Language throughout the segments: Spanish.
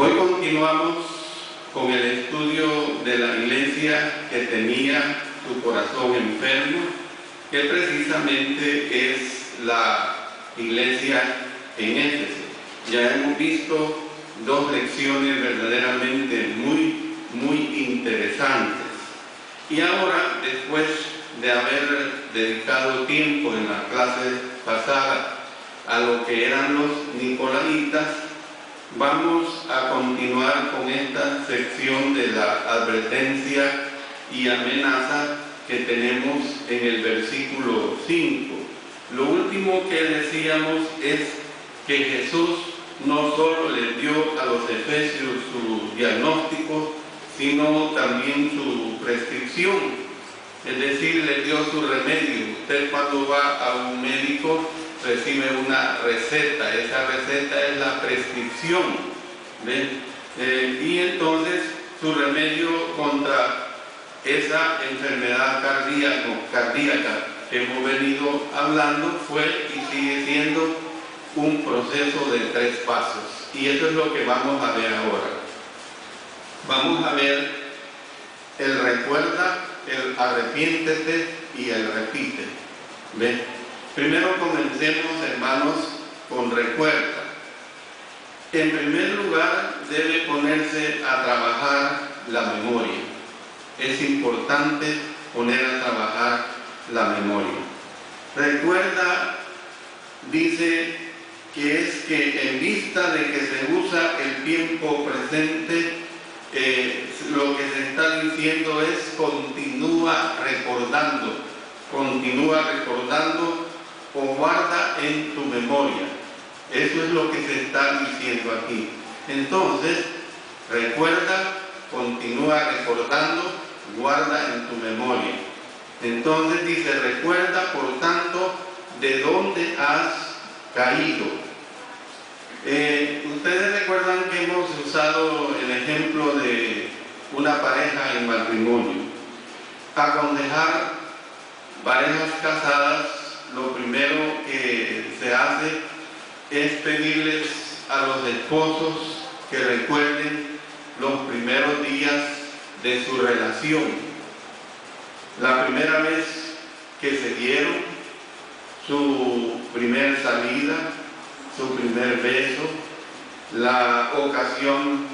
Hoy continuamos con el estudio de la iglesia que tenía su corazón enfermo, que precisamente es la iglesia en Éfeso. Ya hemos visto dos lecciones verdaderamente muy interesantes. Y ahora, después de haber dedicado tiempo en la clase pasada a lo que eran los nicolaitas, vamos a continuar con esta sección de la advertencia y amenaza que tenemos en el versículo 5. Lo último que decíamos es que Jesús no solo les dio a los efesios su diagnóstico, sino también su prescripción. Es decir, les dio su remedio. Usted cuando va a un médico recibe una receta, esa receta es la prescripción, ¿ven? Y entonces su remedio contra esa enfermedad cardíaca que hemos venido hablando fue y sigue siendo un proceso de 3 pasos. Y eso es lo que vamos a ver ahora. Vamos a ver el recuerda, el arrepiéntete y el repite. ¿Ven? Primero comencemos, hermanos, con recuerda. En primer lugar, debe ponerse a trabajar la memoria. Es importante poner a trabajar la memoria. Recuerda, dice que es que en vista de que se usa el tiempo presente, lo que se está diciendo es continúa recordando o guarda en tu memoria. Eso es lo que se está diciendo aquí. Entonces, recuerda, continúa recordando, guarda en tu memoria. Entonces dice, recuerda, por tanto, de dónde has caído. Ustedes recuerdan que hemos usado el ejemplo de una pareja en matrimonio. Aconsejar parejas casadas, lo primero que se hace es pedirles a los esposos que recuerden los primeros días de su relación. La primera vez que se dieron, su primer salida, su primer beso, la ocasión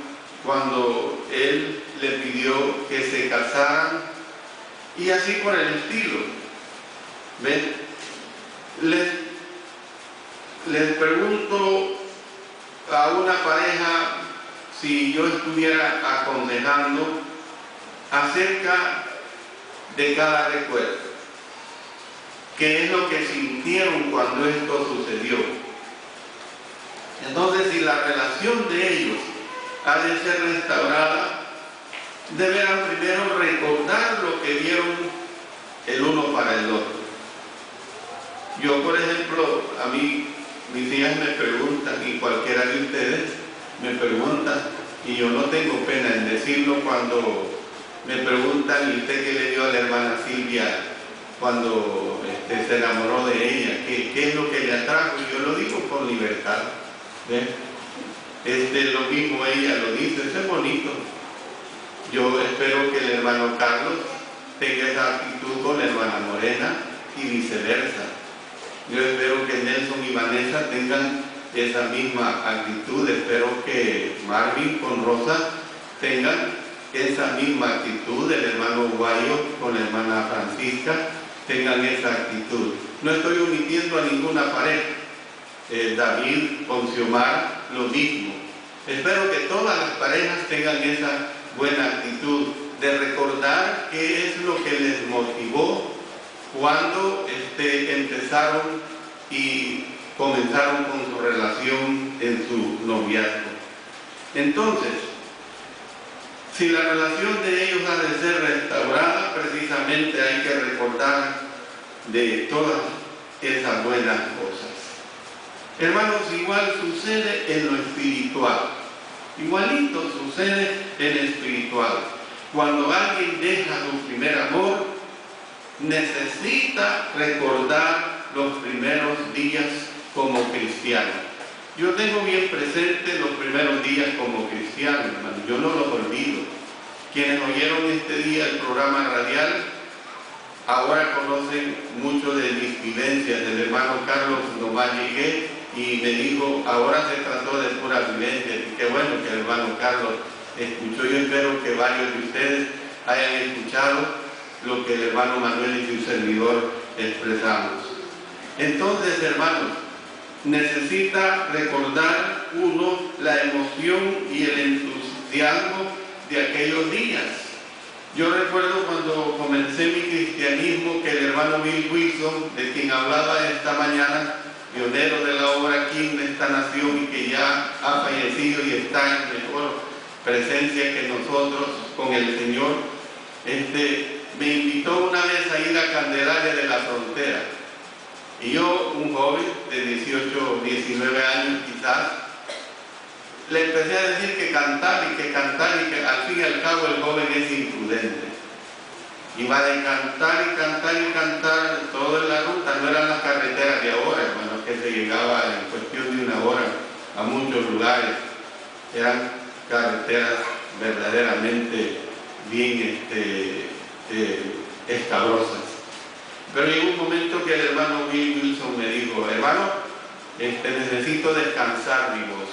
cuando él le pidió que se casaran y así por el estilo. ¿Ven? Les pregunto a una pareja, si yo estuviera aconsejando acerca de cada recuerdo, ¿qué es lo que sintieron cuando esto sucedió? Entonces, si la relación de ellos ha de ser restaurada, deberán primero recordar lo que vieron el uno para el otro. Yo, por ejemplo, a mí, mis hijas me preguntan, y cualquiera de ustedes me pregunta, y yo no tengo pena en decirlo cuando me preguntan, ¿y usted qué le dio a la hermana Silvia cuando se enamoró de ella? ¿Qué es lo que le atrajo? Y yo lo digo por libertad. ¿Ven? Lo mismo ella lo dice, eso es bonito. Yo espero que el hermano Carlos tenga esa actitud con la hermana Morena y viceversa. Yo espero que Nelson y Vanessa tengan esa misma actitud. Espero que Marvin con Rosa tengan esa misma actitud. El hermano Guayo con la hermana Francisca tengan esa actitud. No estoy omitiendo a ninguna pareja. David con Xiomar, lo mismo. Espero que todas las parejas tengan esa buena actitud de recordar qué es lo que les motivó cuando empezaron y comenzaron con su relación en su noviazgo. Entonces, si la relación de ellos ha de ser restaurada, precisamente hay que recordar de todas esas buenas cosas. Hermanos, igual sucede en lo espiritual. Igualito sucede en lo espiritual. Cuando alguien deja su primer amor, necesita recordar los primeros días como cristiano. Yo tengo bien presente los primeros días como cristiano, hermano, yo no los olvido. Quienes oyeron este día el programa radial, ahora conocen mucho de mis vivencias. El hermano Carlos nomás llegué y me dijo, ahora se trató de pura vivencia. Y qué bueno que el hermano Carlos escuchó. Yo espero que varios de ustedes hayan escuchado lo que el hermano Manuel y su servidor expresamos. Entonces, hermanos, necesita recordar uno la emoción y el entusiasmo de aquellos días. Yo recuerdo cuando comencé mi cristianismo que el hermano Bill Wilson, de quien hablaba esta mañana, pionero de la obra aquí en esta nación y que ya ha fallecido y está en mejor presencia que nosotros con el Señor, me invitó una vez a ir a Candelaria de la Frontera. Y yo, un joven de 18 o 19 años quizás, le empecé a decir que cantar y que al fin y al cabo el joven es imprudente. Iba de cantar y cantar y cantar toda la ruta. No eran las carreteras de ahora, hermano, que se llegaba en cuestión de una hora a muchos lugares. Eran carreteras verdaderamente bien escabrosas. Pero llegó un momento que el hermano Bill Wilson me dijo, hermano, necesito descansar mi voz,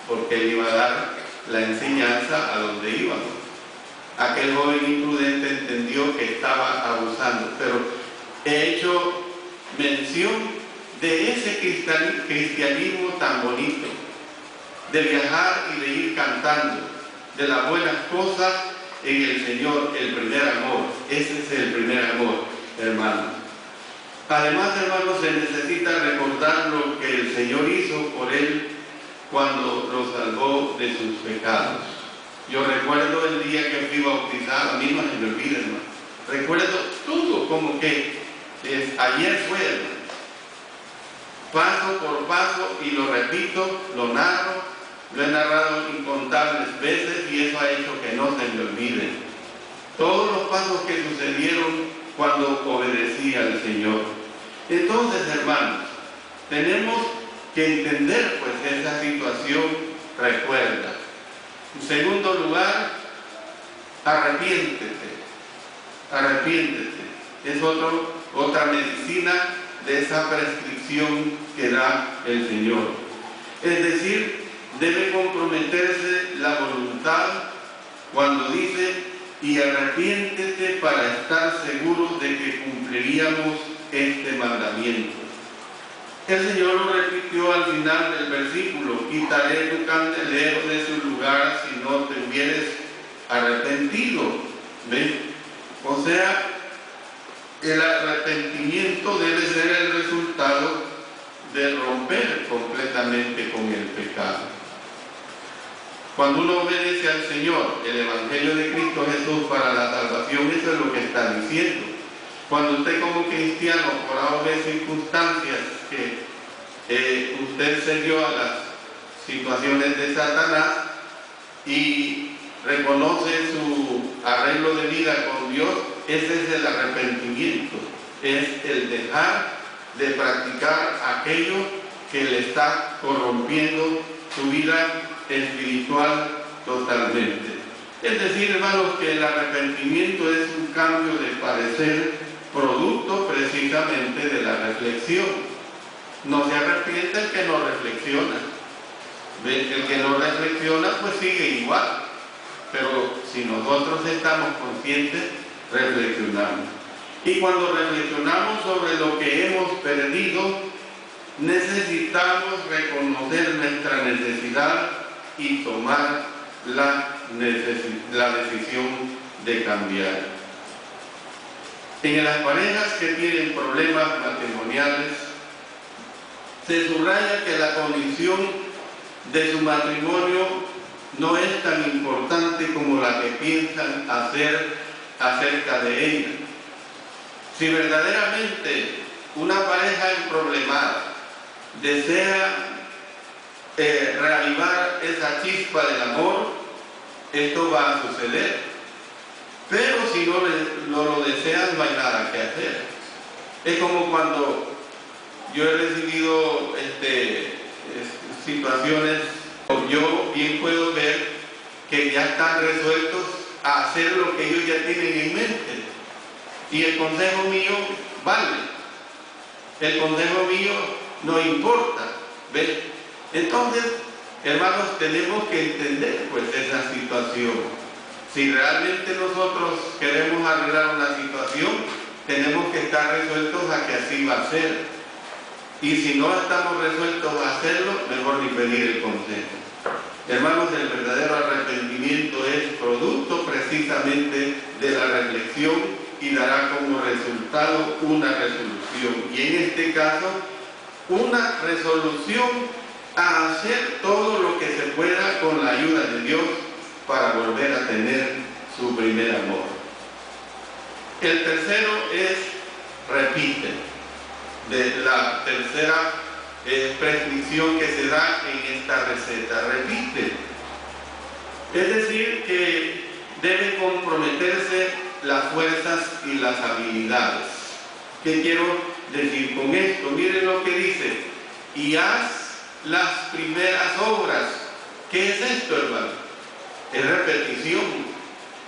porque él iba a dar la enseñanza a donde íbamos. Aquel joven imprudente entendió que estaba abusando, pero he hecho mención de ese cristianismo tan bonito, de viajar y de ir cantando, de las buenas cosas en el Señor, el primer amor. Ese es el primer amor, hermano. Además, hermano, se necesita recordar lo que el Señor hizo por él cuando lo salvó de sus pecados. Yo recuerdo el día que fui bautizado, a mí no se me olvida, hermano. Recuerdo todo como que ayer fue, hermano. Paso por paso, y lo repito, lo narro, lo he narrado incontables veces y eso ha hecho que no se me olvide. Todos los pasos que sucedieron cuando obedecí al Señor. Entonces, hermanos, tenemos que entender pues esa situación. Recuerda. En segundo lugar, arrepiéntete. Arrepiéntete. Es otra medicina de esa prescripción que da el Señor. Es decir, debe comprometerse la voluntad cuando dice, y arrepiéntete para estar seguro de que cumpliríamos este mandamiento. El Señor lo repitió al final del versículo, quitaré tu candelero de su lugar si no te hubieres arrepentido. ¿Ven? O sea, el arrepentimiento debe ser el resultado de romper completamente con el pecado. Cuando uno obedece al Señor, el Evangelio de Cristo Jesús para la salvación, eso es lo que está diciendo. Cuando usted como cristiano, por A o B circunstancias, que usted se dio a las situaciones de Satanás y reconoce su arreglo de vida con Dios, ese es el arrepentimiento, es el dejar de practicar aquello que le está corrompiendo su vida espiritual totalmente. Es decir, hermanos, que el arrepentimiento es un cambio de parecer producto precisamente de la reflexión. No se arrepiente el que no reflexiona. El que no reflexiona pues sigue igual. Pero si nosotros estamos conscientes, reflexionamos. Y cuando reflexionamos sobre lo que hemos perdido, necesitamos reconocer nuestra necesidad y tomar la decisión de cambiar. En las parejas que tienen problemas matrimoniales, se subraya que la condición de su matrimonio no es tan importante como la que piensan hacer acerca de ella. Si verdaderamente una pareja emproblemada desea reavivar esa chispa del amor, esto va a suceder. Pero si no lo desean, no hay nada que hacer. Es como cuando yo he recibido situaciones, yo bien puedo ver que ya están resueltos a hacer lo que ellos ya tienen en mente. Y el consejo mío vale. El consejo mío no importa. ¿Ves? Entonces, hermanos, tenemos que entender pues esa situación. Si realmente nosotros queremos arreglar una situación, tenemos que estar resueltos a que así va a ser. Y si no estamos resueltos a hacerlo, mejor ni pedir el consejo. Hermanos, el verdadero arrepentimiento es producto precisamente de la reflexión y dará como resultado una resolución. Y en este caso, una resolución a hacer todo lo que se pueda con la ayuda de Dios para volver a tener su primer amor. El tercero es repite. De la tercera prescripción que se da en esta receta, repite. Es decir, que deben comprometerse las fuerzas y las habilidades. ¿Qué quiero decir con esto? Miren lo que dice: y haz las primeras obras. ¿Qué es esto, hermano? Es repetición.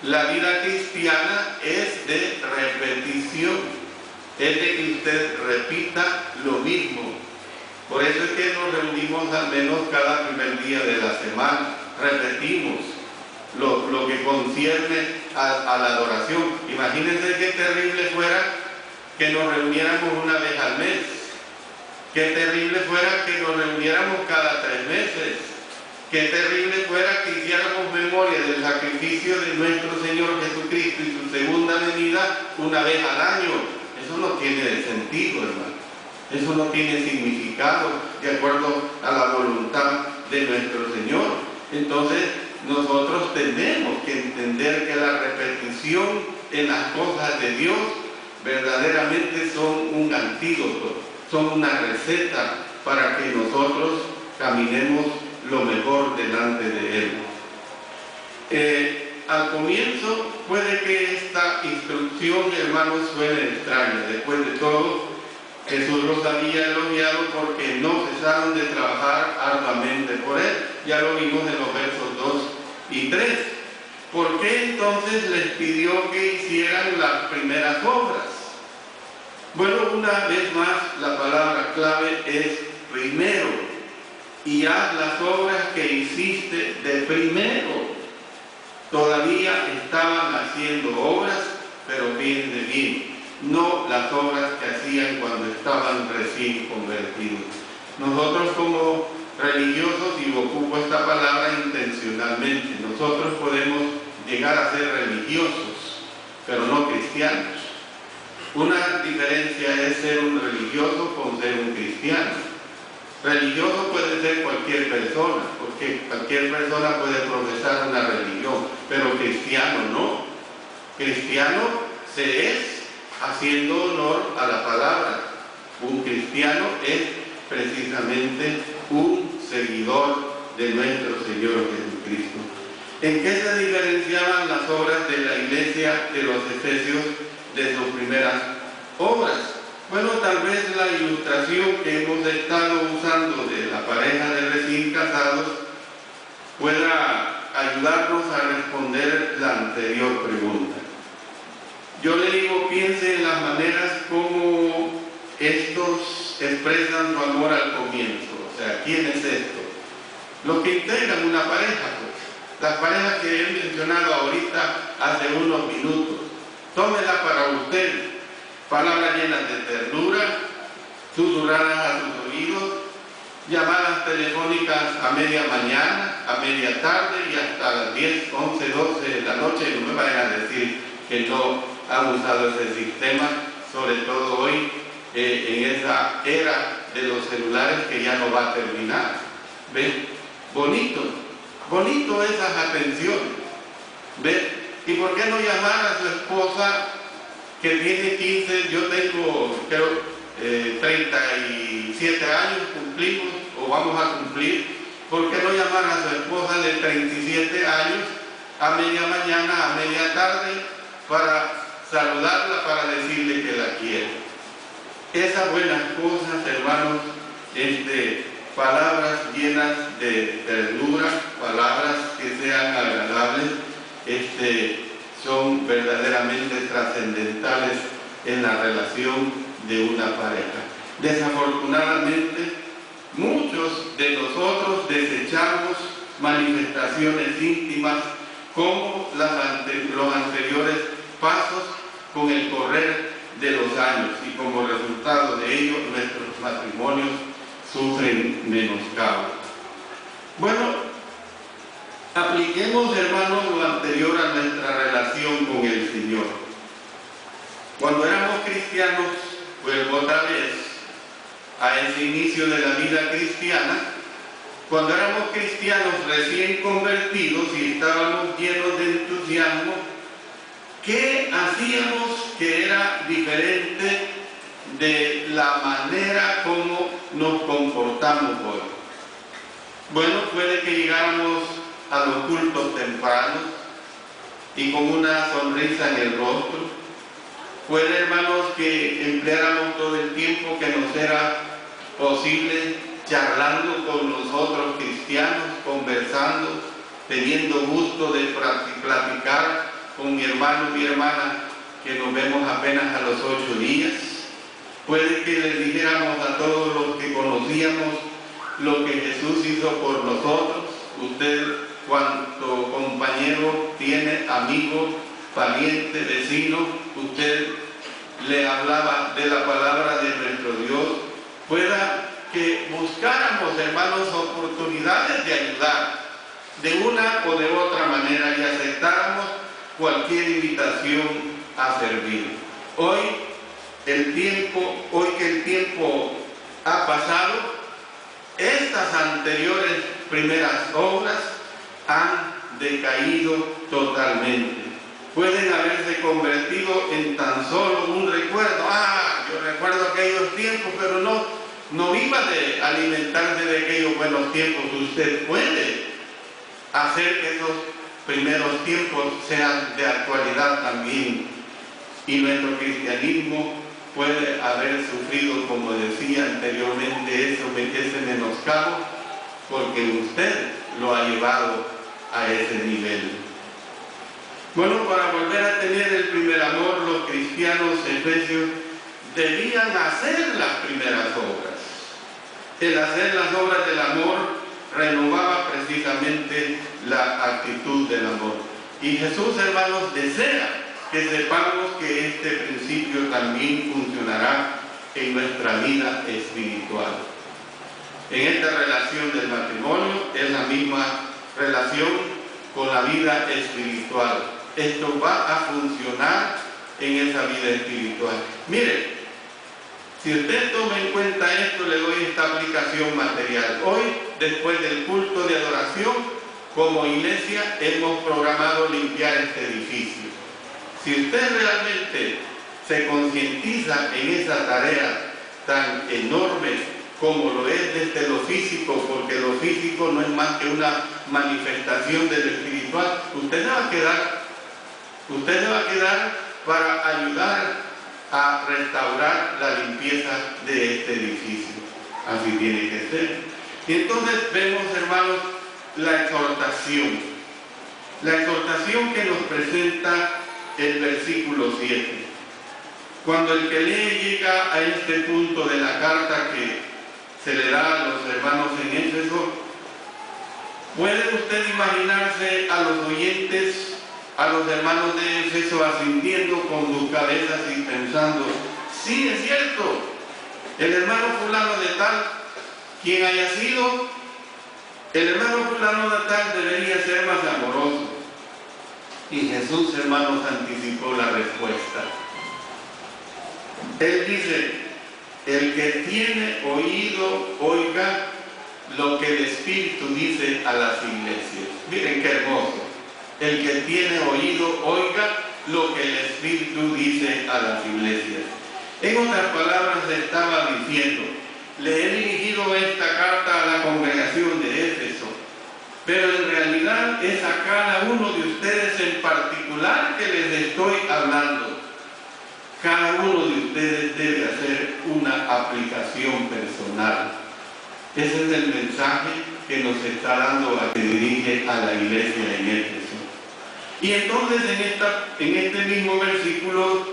La vida cristiana es de repetición. Es de que usted repita lo mismo. Por eso es que nos reunimos al menos cada primer día de la semana. Repetimos lo que concierne a la adoración. Imagínense qué terrible fuera que nos reuniéramos una vez al mes. Qué terrible fuera que nos reuniéramos cada 3 meses. Qué terrible fuera que hiciéramos memoria del sacrificio de nuestro Señor Jesucristo y su segunda venida una vez al año. Eso no tiene sentido, hermano. Eso no tiene significado de acuerdo a la voluntad de nuestro Señor. Entonces, nosotros tenemos que entender que la repetición en las cosas de Dios verdaderamente son un antídoto, son una receta para que nosotros caminemos lo mejor delante de Él. Al comienzo puede que esta instrucción, hermanos, suene extraña. Después de todo, Jesús los había elogiado porque no cesaron de trabajar arduamente por Él. Ya lo vimos en los versos 2 y 3. ¿Por qué entonces les pidió que hicieran las primeras obras? Bueno, una vez más, la palabra clave es primero. Y haz las obras que hiciste de primero. Todavía estaban haciendo obras, pero fíjense bien, no las obras que hacían cuando estaban recién convertidos. Nosotros como religiosos, y ocupo esta palabra intencionalmente, nosotros podemos llegar a ser religiosos, pero no cristianos. Una diferencia es ser un religioso con ser un cristiano. Religioso puede ser cualquier persona, porque cualquier persona puede profesar una religión, pero cristiano no. Cristiano se es haciendo honor a la palabra. Un cristiano es precisamente un seguidor de nuestro Señor Jesucristo. ¿En qué se diferenciaban las obras de la iglesia de los Efesios de sus primeras obras? Bueno, tal vez la ilustración que hemos estado usando de la pareja de recién casados pueda ayudarnos a responder la anterior pregunta. Yo le digo, piense en las maneras como estos expresan su amor al comienzo. O sea, ¿quién es esto? Los que integran una pareja, pues. Las parejas que he mencionado ahorita hace unos minutos. Tómela para usted. Palabras llenas de ternura, susurradas a sus oídos, llamadas telefónicas a media mañana, a media tarde y hasta las 10, 11, 12 de la noche. Y no me vayan a decir que no han usado ese sistema, sobre todo hoy, en esa era de los celulares que ya no va a terminar. ¿Ven? Bonito esas atenciones. ¿Ven? ¿Y por qué no llamar a su esposa que tiene 15, yo tengo, creo, 37 años, cumplimos, o vamos a cumplir? ¿Por qué no llamar a su esposa de 37 años a media mañana, a media tarde, para saludarla, para decirle que la quiere? Esas buenas cosas, hermanos, palabras llenas de ternura, palabras que sean agradables, son verdaderamente trascendentales en la relación de una pareja. Desafortunadamente, muchos de nosotros desechamos manifestaciones íntimas como los anteriores pasos con el correr de los años, y como resultado de ello nuestros matrimonios sufren menoscabo. Bueno, apliquemos, hermanos, lo anterior a nuestra relación con el Señor. Cuando éramos cristianos, vuelvo otra vez a ese inicio de la vida cristiana, cuando éramos cristianos recién convertidos y estábamos llenos de entusiasmo, ¿qué hacíamos que era diferente de la manera como nos comportamos hoy? Bueno, puede que llegáramos a los cultos tempranos y con una sonrisa en el rostro. Puede, hermanos, que empleáramos todo el tiempo que nos era posible charlando con los otros cristianos, conversando, teniendo gusto de platicar con mi hermano y mi hermana que nos vemos apenas a los 8 días. Puede que les dijéramos a todos los que conocíamos lo que Jesús hizo por nosotros. Usted, cuanto compañero tiene, amigo, pariente, vecino, usted le hablaba de la palabra de nuestro Dios. Pueda que buscáramos, hermanos, oportunidades de ayudar de una o de otra manera y aceptáramos cualquier invitación a servir. Hoy que el tiempo ha pasado, estas anteriores primeras obras han decaído totalmente. Pueden haberse convertido en tan solo un recuerdo. Yo recuerdo aquellos tiempos, pero no iba de alimentarse de aquellos buenos tiempos. Usted puede hacer que esos primeros tiempos sean de actualidad también. Y nuestro cristianismo puede haber sufrido, como decía anteriormente, ese menoscabo, porque usted lo ha llevado a ese nivel. Bueno, para volver a tener el primer amor, los cristianos efesios debían hacer las primeras obras. El hacer las obras del amor renovaba precisamente la actitud del amor. Y Jesús, hermanos, desea que sepamos que este principio también funcionará en nuestra vida espiritual. En esta relación del matrimonio es la misma relación con la vida espiritual. Esto va a funcionar en esa vida espiritual. Mire, si usted toma en cuenta esto, le doy esta aplicación material. Hoy, después del culto de adoración, como iglesia hemos programado limpiar este edificio. Si usted realmente se concientiza en esa tarea tan enorme como lo es desde lo físico, porque lo físico no es más que una manifestación de lo espiritual, usted se va a quedar para ayudar a restaurar la limpieza de este edificio. Así tiene que ser. Y entonces vemos, hermanos, la exhortación que nos presenta el versículo 7. Cuando el que lee llega a este punto de la carta que se le da a los hermanos en Éfeso, ¿puede usted imaginarse a los oyentes, a los hermanos de Éfeso asintiendo con sus cabezas y pensando, sí, es cierto, el hermano fulano de tal, quien haya sido, el hermano fulano de tal debería ser más amoroso? Y Jesús, hermanos, anticipó la respuesta. Él dice, el que tiene oído, oiga lo que el Espíritu dice a las iglesias. Miren qué hermoso. El que tiene oído, oiga lo que el Espíritu dice a las iglesias. En otras palabras, le estaba diciendo, le he dirigido esta carta a la congregación de Éfeso, pero en realidad es a cada uno de ustedes en particular que les estoy hablando. Cada uno de ustedes debe hacer una aplicación personal. Ese es el mensaje que nos está dando, que dirige a la iglesia en Éfeso. Y entonces en este mismo versículo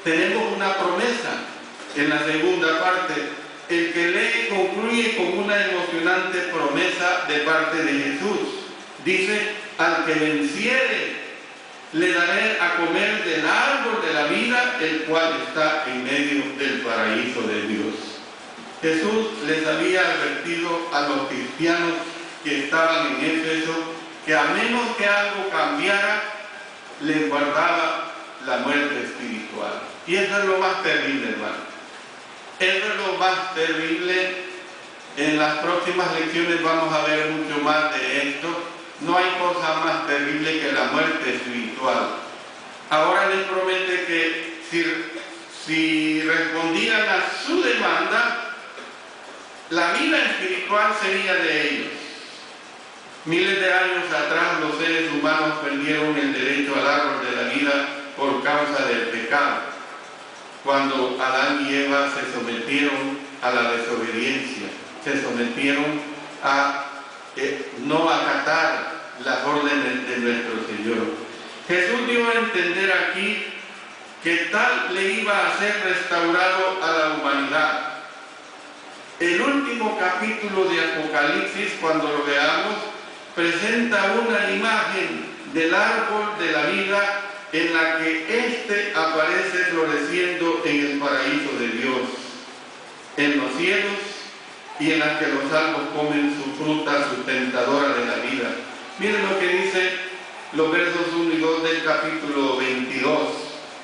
tenemos una promesa en la segunda parte. El que lee concluye con una emocionante promesa de parte de Jesús. Dice: al que venciere, le daré a comer del árbol de la vida, el cual está en medio del paraíso de Dios. Jesús les había advertido a los cristianos que estaban en Éfeso que a menos que algo cambiara, les guardaba la muerte espiritual. Y eso es lo más terrible, hermano. Eso es lo más terrible. En las próximas lecciones vamos a ver mucho más de esto. No hay cosa más terrible que la muerte espiritual. Ahora les promete que si respondían a su demanda, la vida espiritual sería de ellos. Miles de años atrás los seres humanos perdieron el derecho al árbol de la vida por causa del pecado, cuando Adán y Eva se sometieron a la desobediencia, se sometieron a no acatar las órdenes de nuestro Señor. Jesús dio a entender aquí que tal le iba a ser restaurado a la humanidad. El último capítulo de Apocalipsis, cuando lo veamos, presenta una imagen del árbol de la vida en la que éste aparece floreciendo en el paraíso de Dios, en los cielos, y en la que los salvos comen su fruta sustentadora de la vida. Miren lo que dice los versos 1 y 2 del capítulo 22.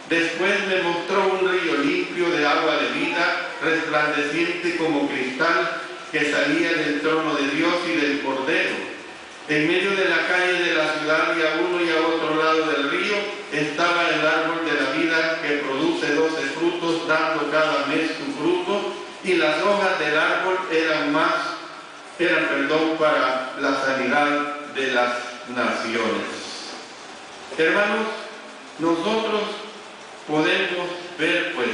Después me mostró un río limpio de agua de vida, resplandeciente como cristal, que salía del trono de Dios y del Cordero. En medio de la calle de la ciudad, y a uno y a otro lado del río, estaba el árbol de la vida, que produce 12 frutos, dando cada mes su fruto, y las hojas del árbol eran para la sanidad de las naciones. Hermanos, nosotros podemos ver pues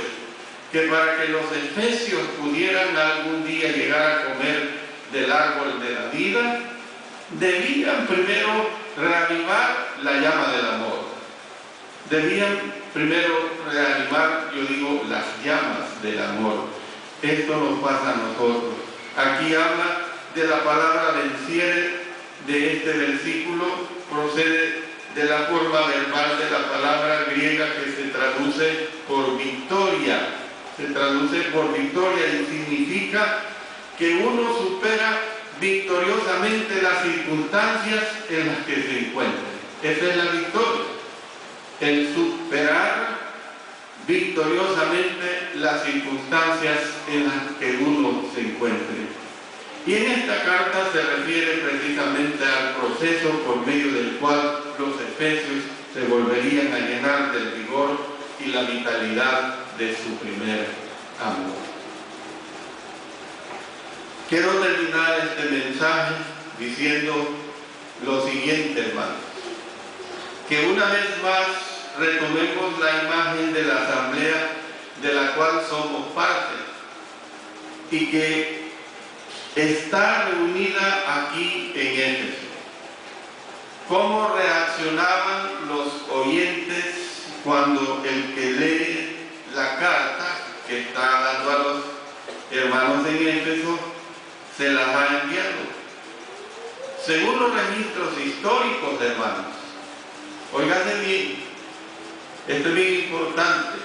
que para que los efesios pudieran algún día llegar a comer del árbol de la vida, debían primero reavivar la llama del amor. Debían primero reanimar, las llamas del amor. Esto nos pasa a nosotros. Aquí habla de la palabra venciere, de este versículo, procede de la forma verbal de la palabra griega que se traduce por victoria. Se traduce por victoria y significa que uno supera victoriosamente las circunstancias en las que se encuentra. Esa es la victoria, el superar victoriosamente las circunstancias en las que uno se encuentre. Y en esta carta se refiere precisamente al proceso por medio del cual los efesios se volverían a llenar del vigor y la vitalidad de su primer amor. Quiero terminar este mensaje diciendo lo siguiente, hermanos: que una vez más retomemos la imagen de la asamblea de la cual somos parte y que está reunida aquí en Éfeso. ¿Cómo reaccionaban los oyentes cuando el que lee la carta que está dando a los hermanos en Éfeso se las ha enviado? Según los registros históricos, hermanos, óigase bien, esto es bien importante.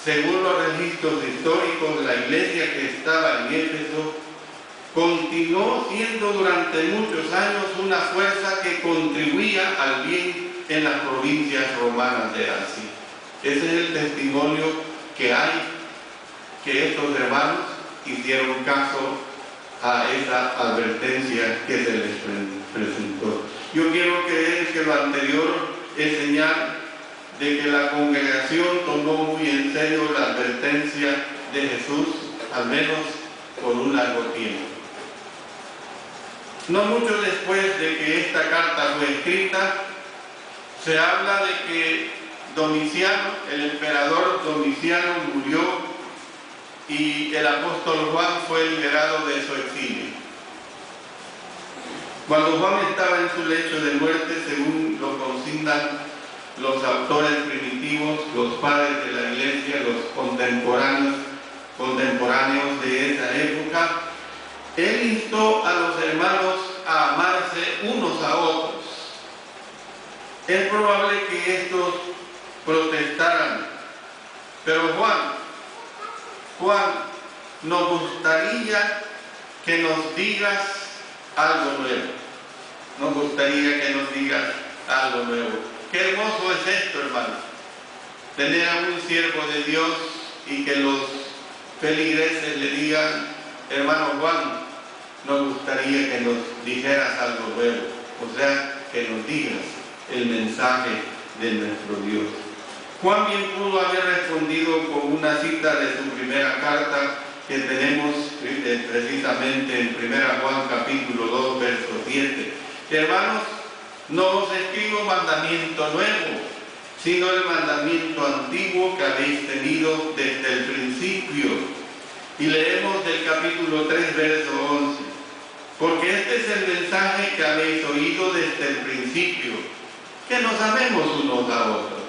Según los registros históricos, la iglesia que estaba en Éfeso continuó siendo durante muchos años una fuerza que contribuía al bien en las provincias romanas de Asia. Ese es el testimonio que hay, que estos hermanos hicieron caso a esa advertencia que se les presentó. Yo quiero creer que lo anterior es señal de que la congregación tomó muy en serio la advertencia de Jesús, al menos por un largo tiempo. No mucho después de que esta carta fue escrita, se habla de que Domiciano, el emperador Domiciano, murió y el apóstol Juan fue liberado de su exilio. Cuando Juan estaba en su lecho de muerte, según lo consignan los autores primitivos, los padres de la iglesia, los contemporáneos de esa época, él instó a los hermanos a amarse unos a otros. Es probable que estos protestaran, pero Juan, nos gustaría que nos digas algo nuevo. Nos gustaría que nos digas algo nuevo. Qué hermoso es esto, hermano. Tener a un siervo de Dios y que los feligreses le digan: hermano Juan, nos gustaría que nos dijeras algo nuevo. O sea, que nos digas el mensaje de nuestro Dios. Juan bien pudo haber respondido con una cita de su primera carta que tenemos precisamente en 1 Juan capítulo 2, verso 7. Hermanos, no os escribo mandamiento nuevo, sino el mandamiento antiguo que habéis tenido desde el principio. Y leemos del capítulo 3, verso 11. Porque este es el mensaje que habéis oído desde el principio, que nos amemos unos a otros.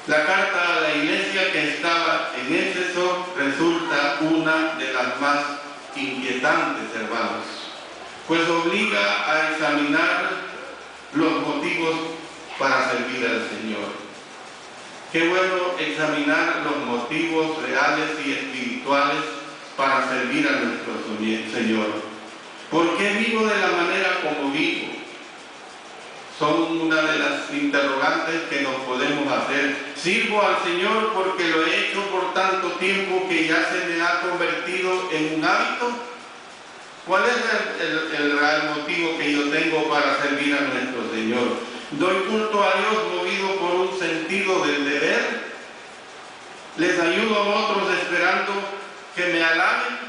La carta a la iglesia que estaba en Éfeso resulta una de las más inquietantes, hermanos, pues obliga a examinar los motivos para servir al Señor. Qué bueno examinar los motivos reales y espirituales para servir a nuestro Señor. ¿Por qué vivo de la manera como vivo? Son una de las interrogantes que nos podemos hacer. ¿Sirvo al Señor porque lo he hecho por tanto tiempo que ya se me ha convertido en un hábito? ¿Cuál es el real motivo que yo tengo para servir a nuestro Señor? ¿Doy culto a Dios movido por un sentido del deber? ¿Les ayudo a otros esperando que me alaben?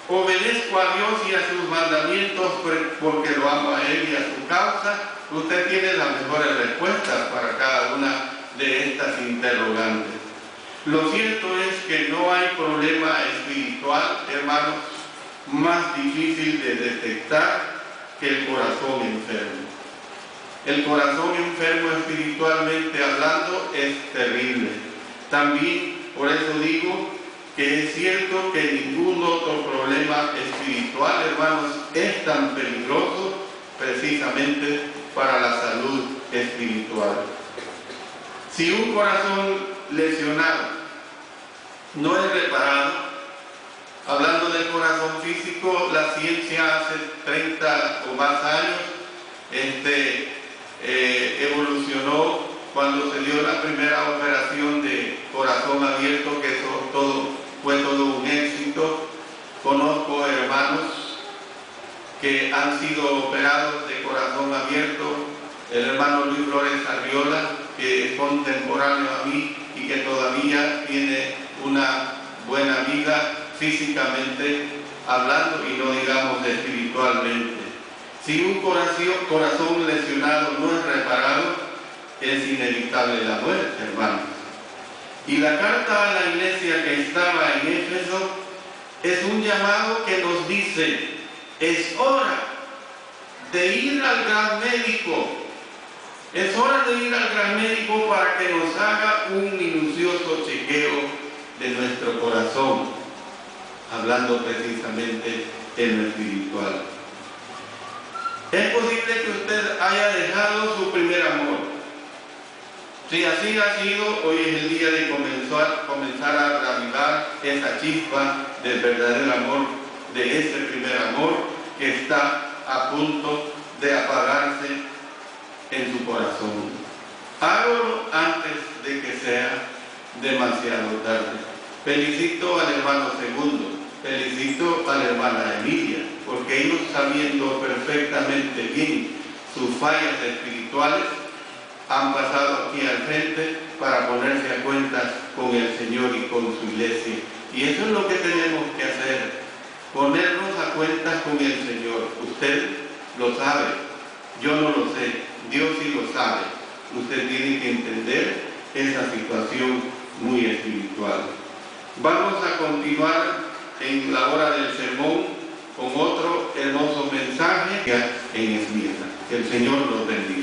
¿Obedezco a Dios y a sus mandamientos porque lo amo a Él y a su causa? Usted tiene las mejores respuestas para cada una de estas interrogantes. Lo cierto es que no hay problema espiritual, hermanos, más difícil de detectar que el corazón enfermo. El corazón enfermo espiritualmente hablando es terrible. También, por eso digo que es cierto que ningún otro problema espiritual, hermanos, es tan peligroso precisamente para la salud espiritual. Si un corazón lesionado no es reparado, hablando del corazón físico, la ciencia hace 30 o más años evolucionó cuando se dio la primera operación de corazón abierto, que fue todo un éxito. Conozco hermanos que han sido operados de corazón abierto. El hermano Luis Flores Arriola, que es contemporáneo a mí y que todavía tiene una buena vida físicamente hablando y no digamos espiritualmente. Si un corazón lesionado no es reparado, es inevitable la muerte, hermanos. Y la carta a la iglesia que estaba en Éfeso es un llamado que nos dice: es hora de ir al gran médico. Es hora de ir al gran médico para que nos haga un minucioso chequeo de nuestro corazón, hablando precisamente en lo espiritual. Es posible que usted haya dejado su primer amor. Si así ha sido, hoy es el día de comenzar a reavivar esa chispa del verdadero amor, de ese primer amor que está a punto de apagarse en su corazón. Hágalo antes de que sea demasiado tarde. Felicito al hermano Segundo, felicito a la hermana Emilia, porque ellos, sabiendo perfectamente bien sus fallas espirituales, han pasado aquí al frente para ponerse a cuentas con el Señor y con su iglesia. Y eso es lo que tenemos que hacer, ponernos a cuentas con el Señor. Usted lo sabe, yo no lo sé, Dios sí lo sabe. Usted tiene que entender esa situación muy espiritual. Vamos a continuar en la hora del sermón con otro hermoso en Esmirna. Que el Señor los bendiga.